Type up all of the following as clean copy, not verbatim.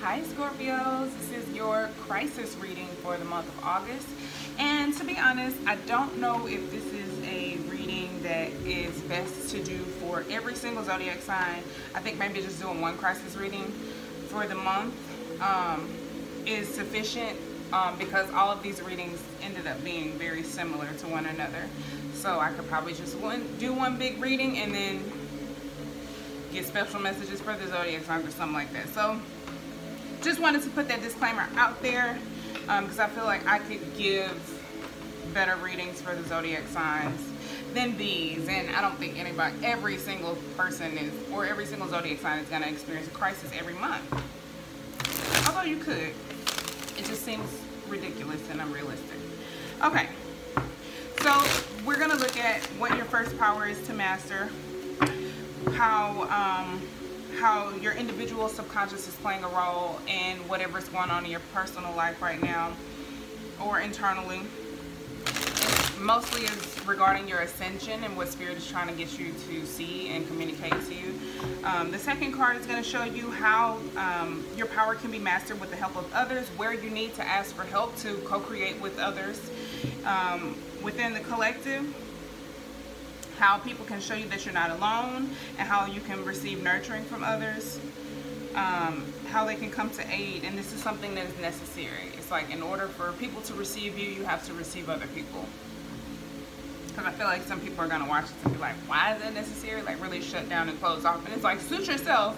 Hi Scorpios, this is your crisis reading for the month of August. And to be honest, I don't know if this is a reading that is best to do for every single zodiac sign. I think maybe just doing one crisis reading for the month is sufficient because all of these readings ended up being very similar to one another. So I could probably just do one big reading and then get special messages for the zodiac signs or something like that. So just wanted to put that disclaimer out there because I feel like I could give better readings for the zodiac signs than these, and I don't think every single person is, or every single zodiac sign is going to experience a crisis every month. Although you could, it just seems ridiculous and unrealistic. Okay, so we're going to look at what your first power is to master, how your individual subconscious is playing a role in whatever's going on in your personal life right now or internally. It mostly is regarding your ascension and what Spirit is trying to get you to see and communicate to you. The second card is going to show you how your power can be mastered with the help of others, where you need to ask for help to co-create with others within the collective, how people can show you that you're not alone, and how you can receive nurturing from others, how they can come to aid. And this is something that is necessary. It's like, in order for people to receive you, you have to receive other people. Because I feel like some people are going to watch this and be like, why is that necessary? Like, really shut down and close off. And it's like, suit yourself,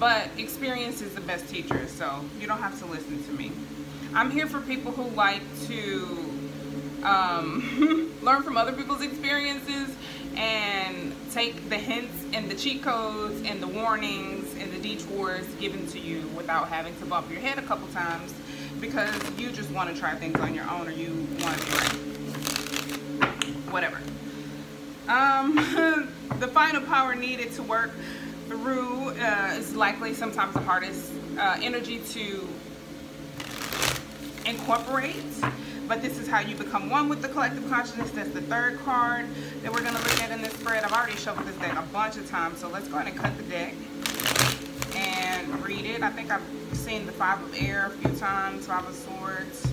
but experience is the best teacher, so you don't have to listen to me. I'm here for people who like to learn from other people's experiences and take the hints and the cheat codes and the warnings and the detours given to you without having to bump your head a couple times because you just want to try things on your own, or you want to be right. Whatever. The final power needed to work through is likely sometimes the hardest energy to incorporate. But this is how you become one with the collective consciousness. That's the third card that we're going to look at in this spread. I've already shuffled this deck a bunch of times, so let's go ahead and cut the deck and read it. I think I've seen the Five of Air a few times, Five of Swords.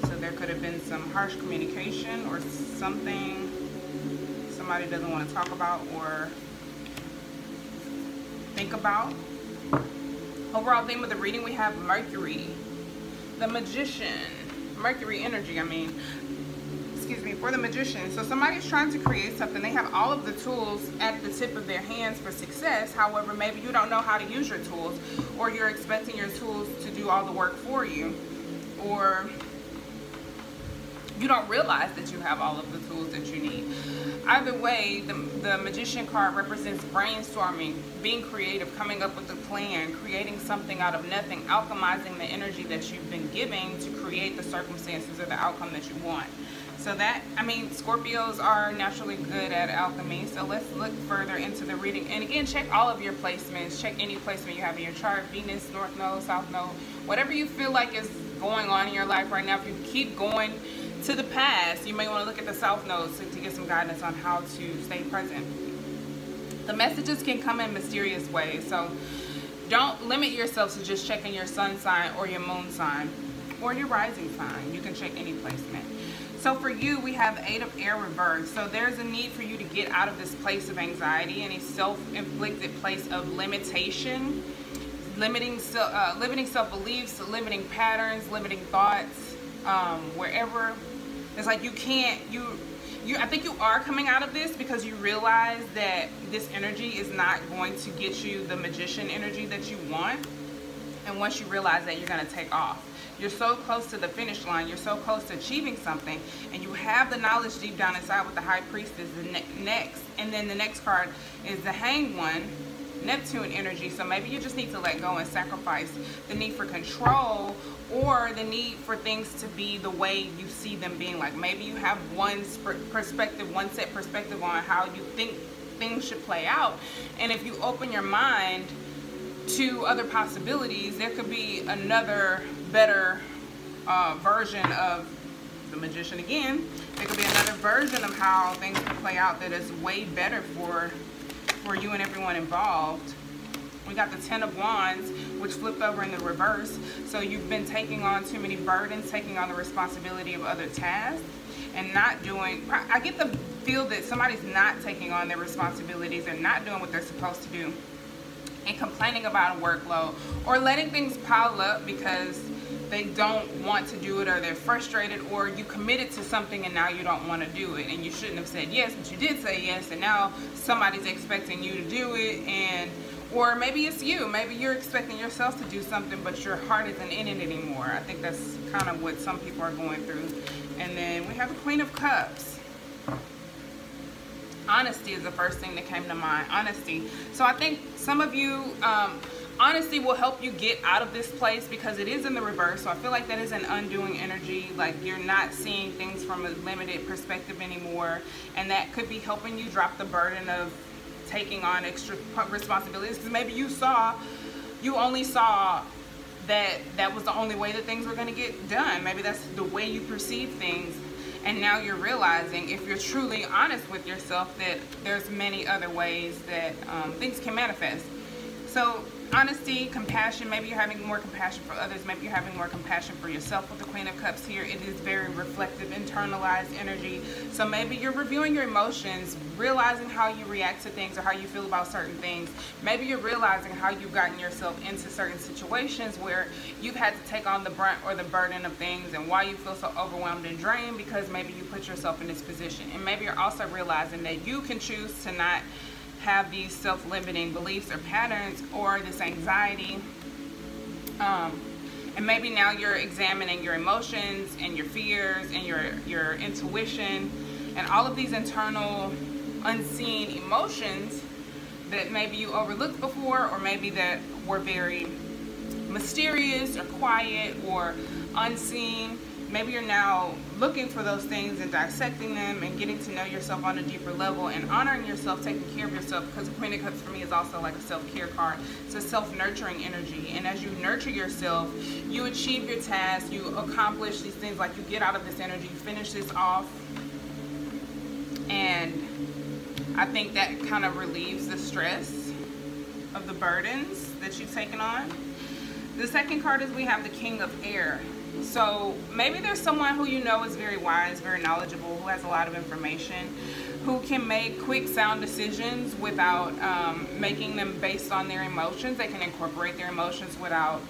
So there could have been some harsh communication or something somebody doesn't want to talk about or think about. Overall theme of the reading, we have Mercury, the Magician. Mercury energy, excuse me, for the Magician. So somebody's trying to create something. They have all of the tools at the tip of their hands for success. However, maybe you don't know how to use your tools, or you're expecting your tools to do all the work for you, or you don't realize that you have all of the tools that you need. Either way, the Magician card represents brainstorming, being creative, coming up with a plan, creating something out of nothing, alchemizing the energy that you've been giving to create the circumstances or the outcome that you want. So that, Scorpios are naturally good at alchemy. So let's look further into the reading. And again, check all of your placements. Check any placement you have in your chart. Venus, North Node, South Node. Whatever you feel like is going on in your life right now. If you keep going to the past, you may want to look at the South Node to get some guidance on how to stay present. The messages can come in mysterious ways. So don't limit yourself to just checking your sun sign or your moon sign or your rising sign. You can check any placement. So for you, we have Eight of Air reversed. So there's a need for you to get out of this place of anxiety and a self-inflicted place of limitation, limiting self-beliefs, limiting patterns, limiting thoughts, wherever. It's like you can't, I think you are coming out of this because you realize that this energy is not going to get you the Magician energy that you want. And once you realize that, you're going to take off. You're so close to the finish line. You're so close to achieving something. And you have the knowledge deep down inside with the High Priestess next. And then the next card is the Hanged One, Neptune energy. So maybe you just need to let go and sacrifice the need for control or the need for things to be the way you see them being. Like maybe you have one perspective, one set perspective on how you think things should play out. And if you open your mind to other possibilities, there could be another better version of the Magician again. There could be another version of how things can play out that is way better for you and everyone involved. We got the 10 of Wands, which flipped over in the reverse. So you've been taking on too many burdens, taking on the responsibility of other tasks, and not doing, I get the feel that somebody's not taking on their responsibilities and not doing what they're supposed to do, and complaining about a workload, or letting things pile up because they don't want to do it, or they're frustrated, or you committed to something and now you don't want to do it, and you shouldn't have said yes, but you did say yes, and now somebody's expecting you to do it. And or maybe it's you, maybe you're expecting yourself to do something but your heart isn't in it anymore. I think that's kind of what some people are going through. And then we have the Queen of Cups. Honesty is the first thing that came to mind. Honesty. So I think some of you, honesty will help you get out of this place, because it is in the reverse. So I feel like that is an undoing energy. Like you're not seeing things from a limited perspective anymore, and that could be helping you drop the burden of taking on extra responsibilities, because maybe you only saw that was the only way that things were going to get done. Maybe that's the way you perceive things, and now you're realizing, if you're truly honest with yourself, that there's many other ways that things can manifest. So honesty, compassion, maybe you're having more compassion for others, maybe you're having more compassion for yourself with the Queen of Cups here. It is very reflective, internalized energy. So maybe you're reviewing your emotions, realizing how you react to things or how you feel about certain things. Maybe you're realizing how you've gotten yourself into certain situations where you've had to take on the brunt or the burden of things, and why you feel so overwhelmed and drained, because maybe you put yourself in this position. And maybe you're also realizing that you can choose to not have these self-limiting beliefs or patterns, or this anxiety, and maybe now you're examining your emotions and your fears and your intuition and all of these internal unseen emotions that maybe you overlooked before, or maybe that were very mysterious or quiet or unseen. Maybe you're now looking for those things and dissecting them and getting to know yourself on a deeper level and honoring yourself, taking care of yourself, because the Queen of Cups for me is also like a self-care card. It's a self-nurturing energy, and as you nurture yourself, you achieve your tasks, you accomplish these things, like you get out of this energy, you finish this off, and I think that kind of relieves the stress of the burdens that you've taken on. The second card is we have the King of Air. So maybe there's someone who you know is very wise, very knowledgeable, who has a lot of information, who can make quick, sound decisions without making them based on their emotions. They can incorporate their emotions without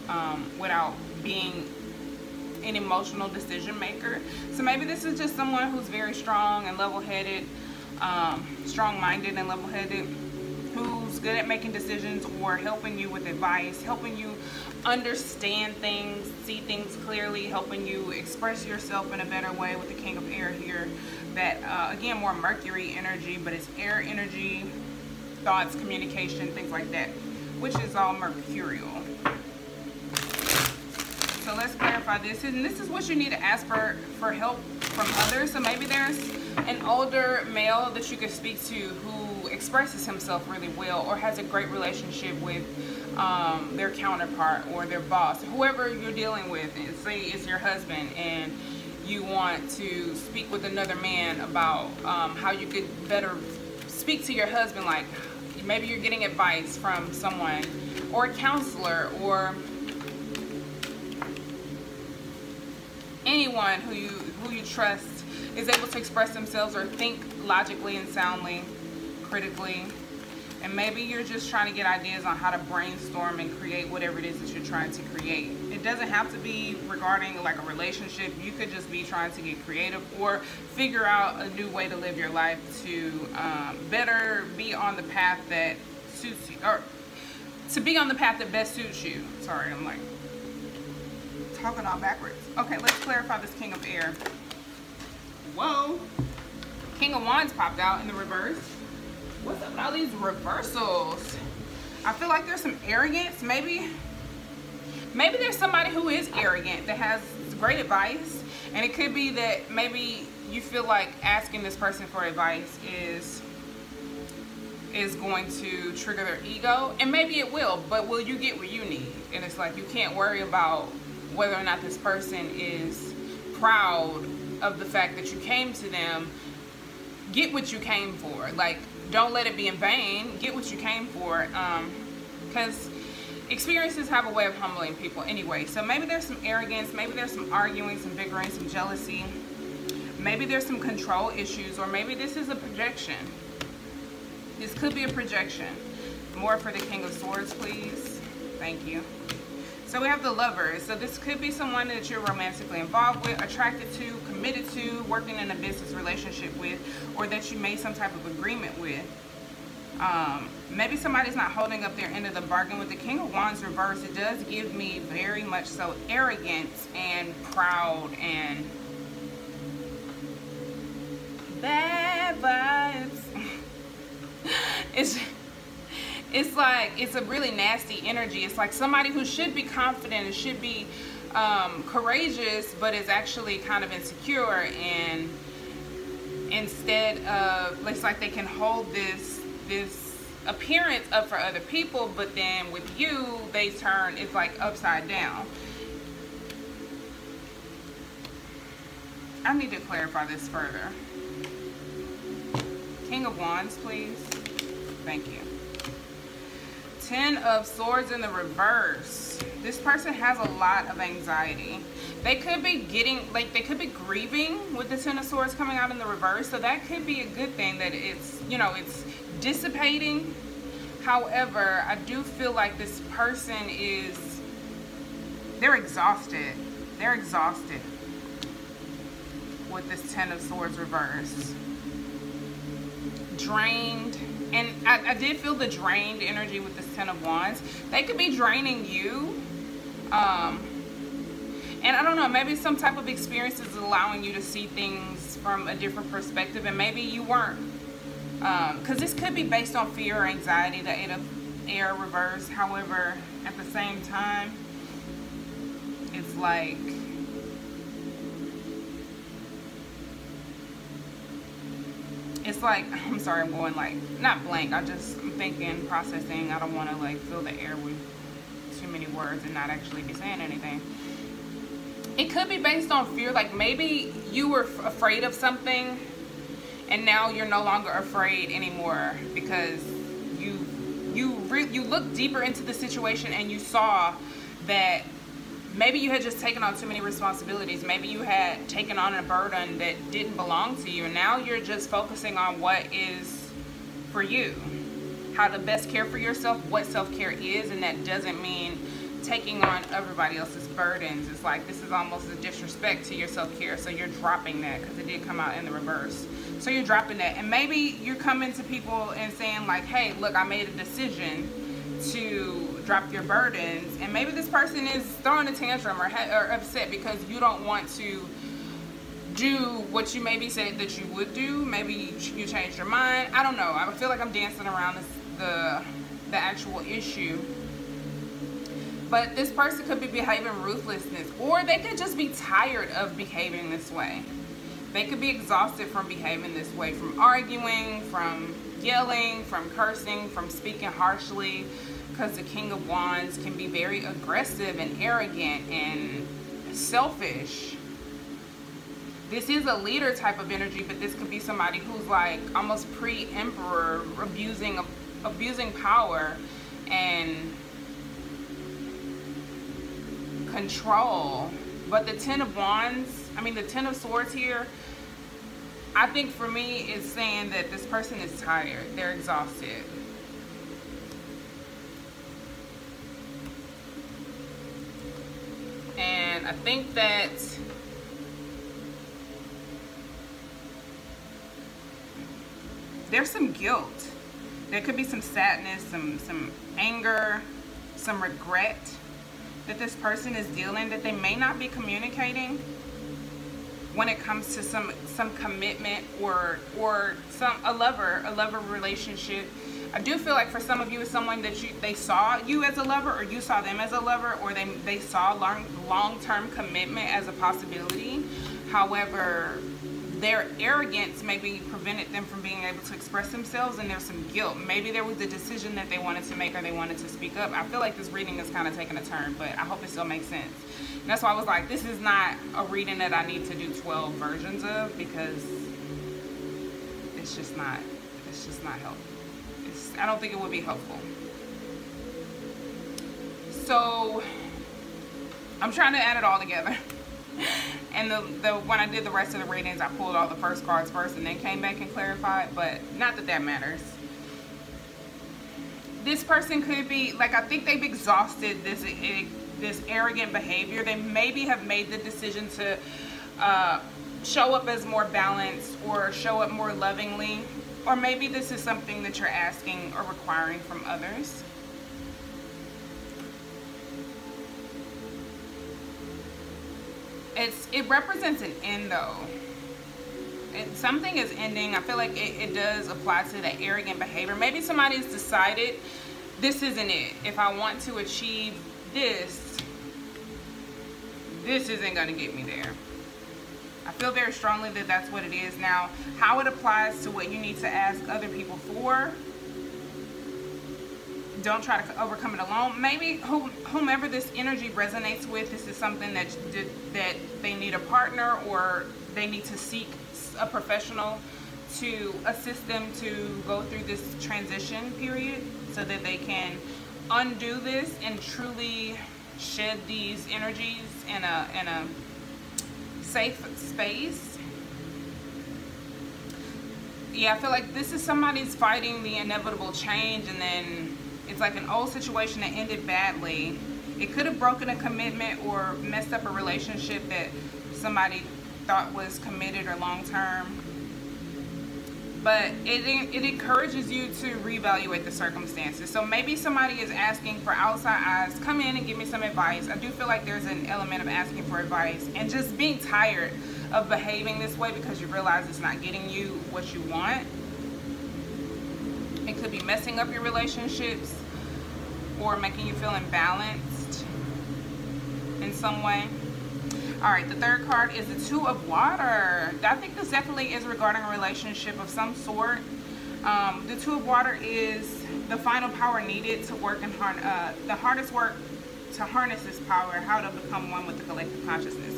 being an emotional decision maker. So maybe this is just someone who's very strong and level-headed, strong-minded and level-headed, who's good at making decisions or helping you with advice, helping you understand things, see things clearly, helping you express yourself in a better way with the King of Air here. That, again, more Mercury energy, but it's air energy, thoughts, communication, things like that, which is all mercurial. So let's clarify this, and this is what you need to ask for help from others. So maybe there's an older male that you could speak to who expresses himself really well, or has a great relationship with their counterpart or their boss, whoever you're dealing with. Say it's your husband and you want to speak with another man about how you could better speak to your husband. Like maybe you're getting advice from someone, or a counselor, or anyone who you trust is able to express themselves or think logically and soundly, critically. And maybe you're just trying to get ideas on how to brainstorm and create whatever it is that you're trying to create. It doesn't have to be regarding like a relationship. You could just be trying to get creative or figure out a new way to live your life to better be on the path that suits you, or to be on the path that best suits you. Sorry, I'm like talking all backwards. Okay, let's clarify this King of Air. Whoa, King of Wands popped out in the reverse. What's up with all these reversals? I feel like there's some arrogance. Maybe there's somebody who is arrogant that has great advice, and it could be that maybe you feel like asking this person for advice is going to trigger their ego, and maybe it will, but will you get what you need? And it's like you can't worry about whether or not this person is proud of the fact that you came to them. Get what you came for. Like, don't let it be in vain. Get what you came for. because experiences have a way of humbling people anyway. So maybe there's some arrogance, maybe there's some arguing, some bickering, some jealousy, maybe there's some control issues, or maybe this is a projection. This could be a projection. More for the King of Swords, please. Thank you. So we have the Lovers. So this could be someone that you're romantically involved with, attracted to, committed to, working in a business relationship with, or that you made some type of agreement with. Maybe somebody's not holding up their end of the bargain. With the King of Wands reverse, it does give me very much so arrogance and proud and bad vibes. It's like, it's a really nasty energy. It's like somebody who should be confident and should be courageous, but is actually kind of insecure, and instead of, it's like they can hold this appearance up for other people, but then with you, they turn, it's like upside down. I need to clarify this further. King of Wands, please. Thank you. 10 of Swords in the reverse. This person has a lot of anxiety. They could be getting, like, they could be grieving with the 10 of Swords coming out in the reverse. So that could be a good thing, that it's, you know, it's dissipating. However, I do feel like this person is, they're exhausted. They're exhausted with this 10 of Swords reverse. Drained. And I did feel the drained energy with this 10 of Wands. They could be draining you. And I don't know, maybe some type of experience is allowing you to see things from a different perspective, and maybe you weren't. Because this could be based on fear or anxiety, the 8 of Air reverse. However, at the same time, it's like, I'm sorry, I'm going like, not blank, I'm thinking, processing. I don't want to like fill the air with too many words and not actually be saying anything. It could be based on fear, like maybe you were afraid of something and now you're no longer afraid anymore, because you looked deeper into the situation and you saw that maybe you had just taken on too many responsibilities. Maybe you had taken on a burden that didn't belong to you, and now you're just focusing on what is for you, how to best care for yourself, what self-care is. And that doesn't mean taking on everybody else's burdens. It's like, this is almost a disrespect to your self-care, so you're dropping that, because it did come out in the reverse. So you're dropping that, and maybe you're coming to people and saying like, hey, look, I made a decision to drop your burdens. And maybe this person is throwing a tantrum or upset because you don't want to do what you maybe said that you would do. Maybe you changed your mind. I don't know. I feel like I'm dancing around the actual issue. But this person could be behaving ruthlessness, or they could just be tired of behaving this way. They could be exhausted from behaving this way, from arguing, from yelling, from cursing, from speaking harshly, because the King of Wands can be very aggressive and arrogant and selfish. This is a leader type of energy, but this could be somebody who's like almost pre-emperor, abusing power and control. But the 10 of Wands, I mean the 10 of Swords here, I think for me it's saying that this person is tired. They're exhausted. And I think that there's some guilt. There could be some sadness, some anger, some regret that this person is dealing, that they may not be communicating when it comes to some commitment or a lover relationship. I do feel like for some of you, it's someone that they saw you as a lover, or you saw them as a lover, or they saw long-term commitment as a possibility. However, their arrogance maybe prevented them from being able to express themselves, and there's some guilt. Maybe there was a decision that they wanted to make, or they wanted to speak up. I feel like this reading is kind of taking a turn, but I hope it still makes sense. And that's why I was like, this is not a reading that I need to do 12 versions of, because it's just not helpful. I don't think it would be helpful. So I'm trying to add it all together. And when I did the rest of the readings, I pulled all the first cards first and then came back and clarified, but not that that matters. This person could be, like, I think they've exhausted this arrogant behavior. They maybe have made the decision to show up as more balanced or show up more lovingly. Or maybe this is something that you're asking or requiring from others. It represents an end, though. Something is ending. I feel like it does apply to that arrogant behavior. Maybe somebody's decided this isn't it. If I want to achieve this isn't going to get me there. I feel very strongly that that's what it is. Now, how it applies to what you need to ask other people for, don't try to overcome it alone. Maybe whomever this energy resonates with, this is something that they need a partner, or they need to seek a professional to assist them to go through this transition period so that they can undo this and truly shed these energies in a safe space. Yeah, I feel like this is somebody's fighting the inevitable change, and then it's like an old situation that ended badly. It could have broken a commitment or messed up a relationship that somebody thought was committed or long-term. But it encourages you to reevaluate the circumstances. So maybe somebody is asking for outside eyes, come in and give me some advice. I do feel like there's an element of asking for advice and just being tired of behaving this way because you realize it's not getting you what you want. It could be messing up your relationships or making you feel imbalanced in some way. All right, the third card is the Two of Water. I think this definitely is regarding a relationship of some sort. The Two of Water is the final power needed to work and the hardest work to harness this power, how to become one with the collective consciousness.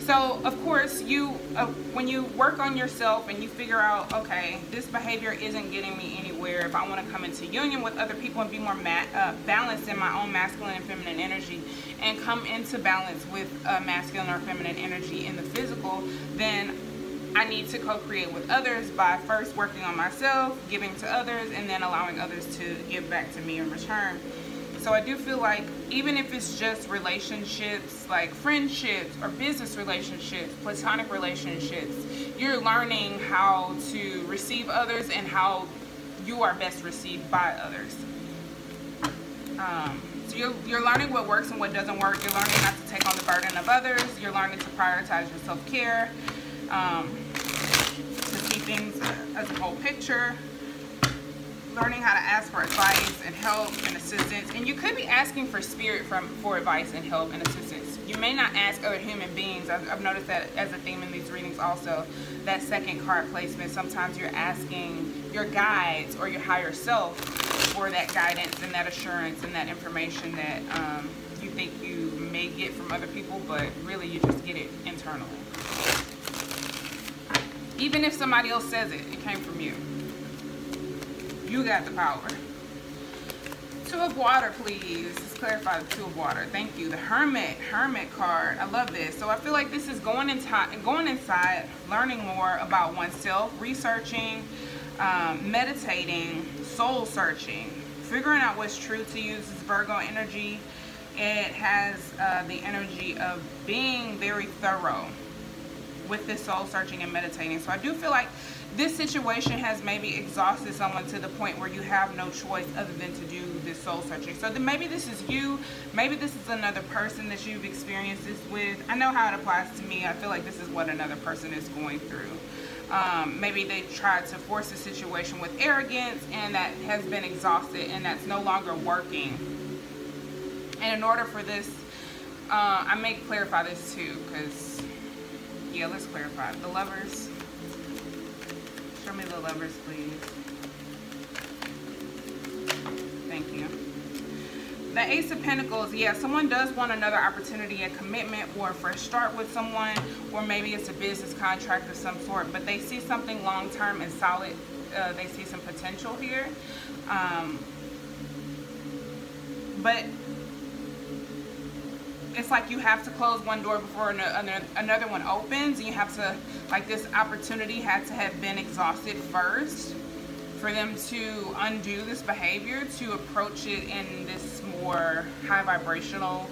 So, of course, when you work on yourself and you figure out, okay, this behavior isn't getting me anywhere. If I want to come into union with other people and be more balanced in my own masculine and feminine energy, and come into balance with masculine or feminine energy in the physical, then I need to co-create with others by first working on myself, giving to others, and then allowing others to give back to me in return. So I do feel like even if it's just relationships, like friendships or business relationships, platonic relationships, you're learning how to receive others and how you are best received by others. So you're learning what works and what doesn't work. You're learning not to take on the burden of others. You're learning to prioritize your self-care, to see things as a whole picture. Learning how to ask for advice and help and assistance. And you could be asking for spirit for advice and help and assistance. You may not ask other human beings. I've noticed that as a theme in these readings also. That second card placement, sometimes you're asking your guides or your higher self for that guidance and that assurance and that information that you think you may get from other people, but really you just get it internally. Even if somebody else says it, it came from you. You got the power. Two of Water, please. Let's clarify the Two of Water. Thank you. The Hermit card. I love this. So I feel like this is going inside, learning more about oneself, researching, meditating, soul searching, figuring out what's true to you. This is Virgo energy. It has the energy of being very thorough with this soul searching and meditating. So I do feel like this situation has maybe exhausted someone to the point where you have no choice other than to do this soul searching. So then maybe this is you, maybe this is another person that you've experienced this with. I know how it applies to me. I feel like this is what another person is going through. Maybe they tried to force a situation with arrogance and that has been exhausted and that's no longer working. And in order for this, I may clarify this too, because, yeah, let's clarify. The Lovers. Show me the Lovers, please. Thank you. The Ace of Pentacles, yeah, someone does want another opportunity, a commitment, or a fresh start with someone, or maybe it's a business contract of some sort, but they see something long-term and solid. They see some potential here. But it's like you have to close one door before another one opens, and you have to, like, this opportunity had to have been exhausted first for them to undo this behavior, to approach it in this more high vibrational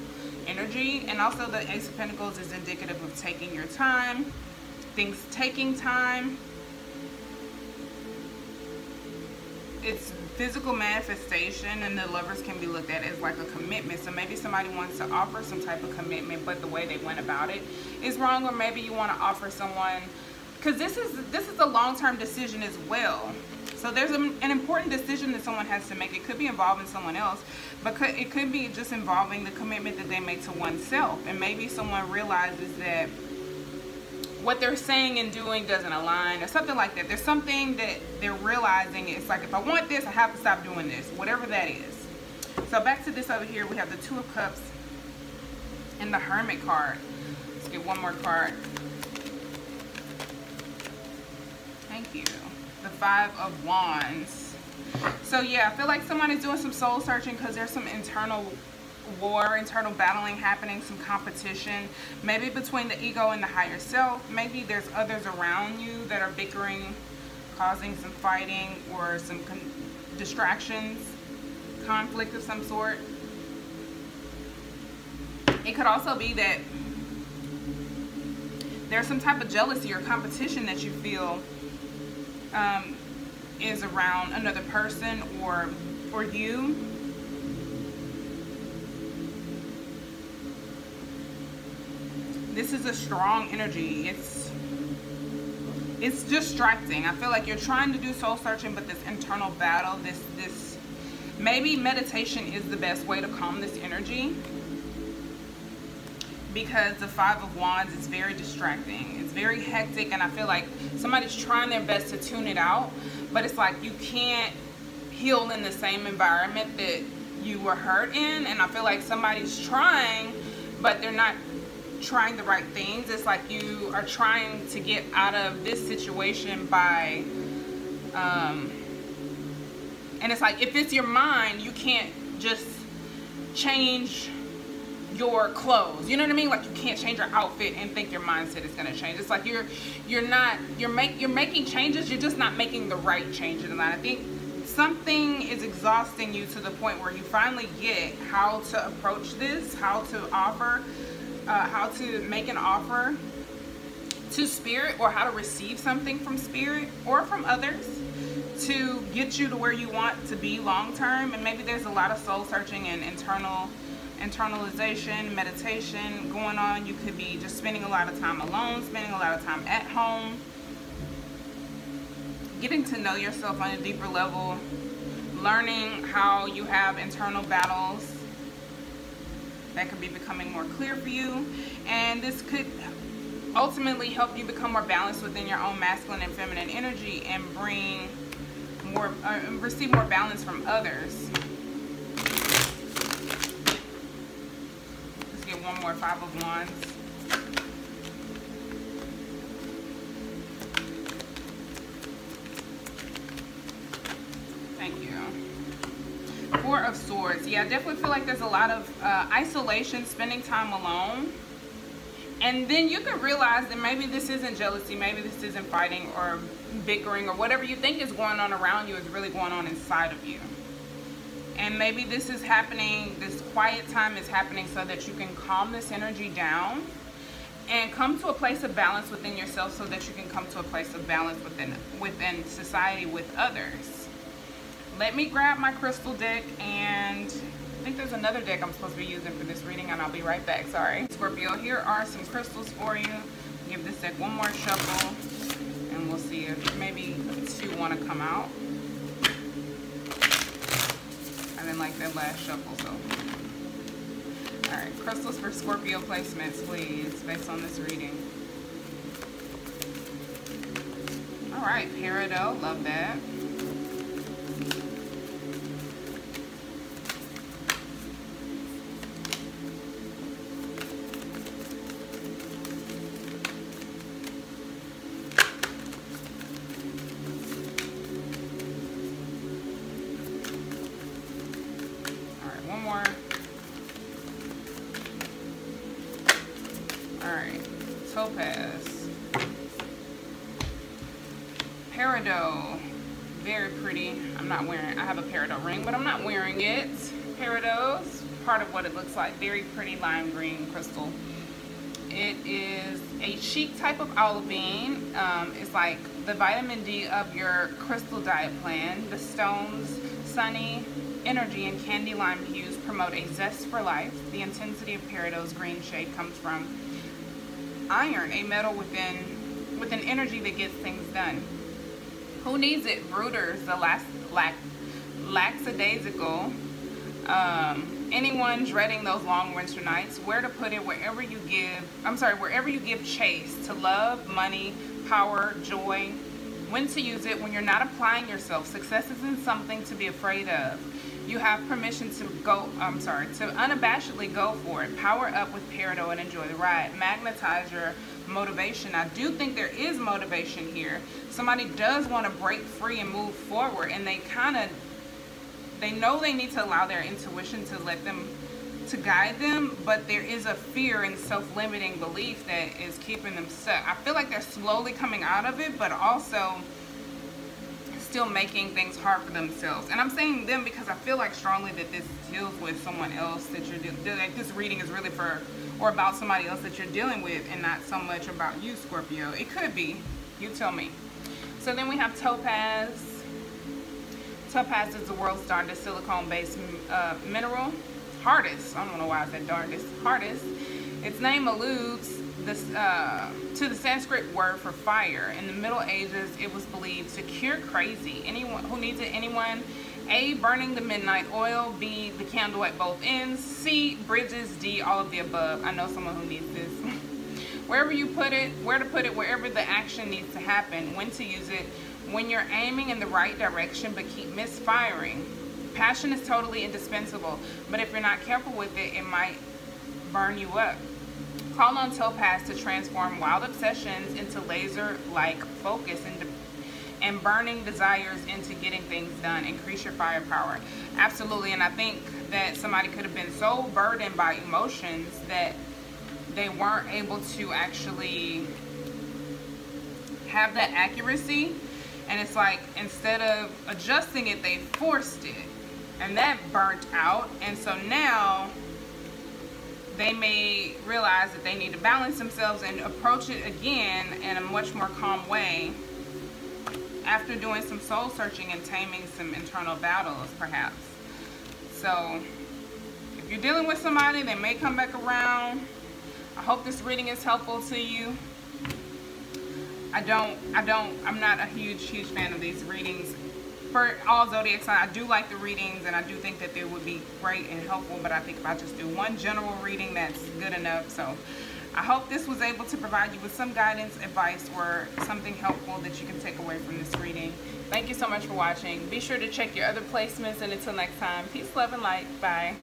energy. And also the Ace of Pentacles is indicative of taking your time, things taking time. It's physical manifestation, and the Lovers can be looked at as like a commitment. So maybe somebody wants to offer some type of commitment, but the way they went about it is wrong. Or maybe you want to offer someone, because this is a long-term decision as well. So there's an important decision that someone has to make. It could be involving someone else, but it could be just involving the commitment that they make to oneself. And maybe someone realizes that what they're saying and doing doesn't align, or something like that. There's something that they're realizing. It's like, if I want this, I have to stop doing this, whatever that is. So back to this over here, we have the Two of Cups and the Hermit card. Let's get one more card. Thank you. The Five of Wands. So yeah, I feel like someone is doing some soul searching because there's some internal war, internal battling happening, some competition, maybe between the ego and the higher self. Maybe there's others around you that are bickering, causing some fighting or some distractions, conflict of some sort. It could also be that there's some type of jealousy or competition that you feel is around another person or you. This is a strong energy. It's distracting. I feel like you're trying to do soul searching, but this internal battle, this maybe meditation is the best way to calm this energy, because the Five of Wands is very distracting. It's very hectic, and I feel like somebody's trying their best to tune it out, but it's like you can't heal in the same environment that you were hurt in. And I feel like somebody's trying, but they're not trying the right things. It's like you are trying to get out of this situation by and it's like, if it's your mind, you can't just change your clothes, you know what I mean? Like, you can't change your outfit and think your mindset is going to change. It's like you're making changes, you're just not making the right changes. And I think something is exhausting you to the point where you finally get how to approach this, how to offer, how to make an offer to spirit, or how to receive something from spirit or from others to get you to where you want to be long term. And maybe there's a lot of soul searching and internalization, meditation going on. You could be just spending a lot of time alone, spending a lot of time at home, getting to know yourself on a deeper level, learning how you have internal battles that could be becoming more clear for you. And this could ultimately help you become more balanced within your own masculine and feminine energy, and bring more, receive more balance from others. Let's get one more Five of Wands. Thank you. Four of Swords. Yeah, I definitely feel like there's a lot of isolation, spending time alone. And then you can realize that maybe this isn't jealousy, maybe this isn't fighting or bickering, or whatever you think is going on around you is really going on inside of you. And maybe this is happening, this quiet time is happening so that you can calm this energy down and come to a place of balance within yourself, so that you can come to a place of balance within society with others. Let me grab my crystal deck, and I think there's another deck I'm supposed to be using for this reading, and I'll be right back. Sorry. Scorpio, here are some crystals for you. Give this deck one more shuffle, and we'll see if maybe two want to come out. I didn't like that last shuffle, so. Alright, crystals for Scorpio placements, please, based on this reading. Alright, Peridot, love that. Alright, Topaz Peridot, very pretty. I'm not wearing, I have a peridot ring, but I'm not wearing it. Peridot's part of what it looks like. Very pretty lime green crystal. It is a chic type of olivine. It's like the vitamin D of your crystal diet plan. The stones, sunny energy, and candy lime hues promote a zest for life. The intensity of peridot's green shade comes from iron, a metal with an energy that gets things done. Who needs it? Brooders, the lackadaisical. Anyone dreading those long winter nights, where to put it wherever you give chase to love, money, power, joy. When to use it when you're not applying yourself. Success isn't something to be afraid of. You have permission to unabashedly go for it. Power up with peridot and enjoy the ride. Magnetize your motivation. I do think there is motivation here. Somebody does want to break free and move forward, and they know they need to allow their intuition to guide them, but there is a fear and self-limiting belief that is keeping them stuck. I feel like they're slowly coming out of it, but also still making things hard for themselves. And I'm saying them because I feel like strongly that this deals with someone else that you're dealing, like this reading is really for or about somebody else that you're dealing with and not so much about you, Scorpio. It could be. You tell me. So then we have Topaz. Topaz is the world's darndest silicone-based mineral. Hardest. I don't know why I said darndest. Hardest. Its name alludes to the Sanskrit word for fire. In the Middle Ages, it was believed to cure crazy. Anyone who needs it? Anyone? A, burning the midnight oil. B, the candle at both ends. C, bridges. D, all of the above. I know someone who needs this. Wherever you put it, where to put it, wherever the action needs to happen. When to use it. When you're aiming in the right direction but keep misfiring. Passion is totally indispensable, but if you're not careful with it, it might burn you up. Call on Topaz to transform wild obsessions into laser-like focus and burning desires into getting things done. Increase your firepower. Absolutely, and I think that somebody could have been so burdened by emotions that they weren't able to actually have that accuracy. And it's like, instead of adjusting it, they forced it. And that burnt out. And so now they may realize that they need to balance themselves and approach it again in a much more calm way after doing some soul searching and taming some internal battles, perhaps. So if you're dealing with somebody, they may come back around. I hope this reading is helpful to you. I'm not a huge fan of these readings for all zodiac signs. I do like the readings and I do think that they would be great and helpful, but I think if I just do one general reading, that's good enough. So I hope this was able to provide you with some guidance, advice, or something helpful that you can take away from this reading. Thank you so much for watching. Be sure to check your other placements, and until next time, peace, love, and light. Bye.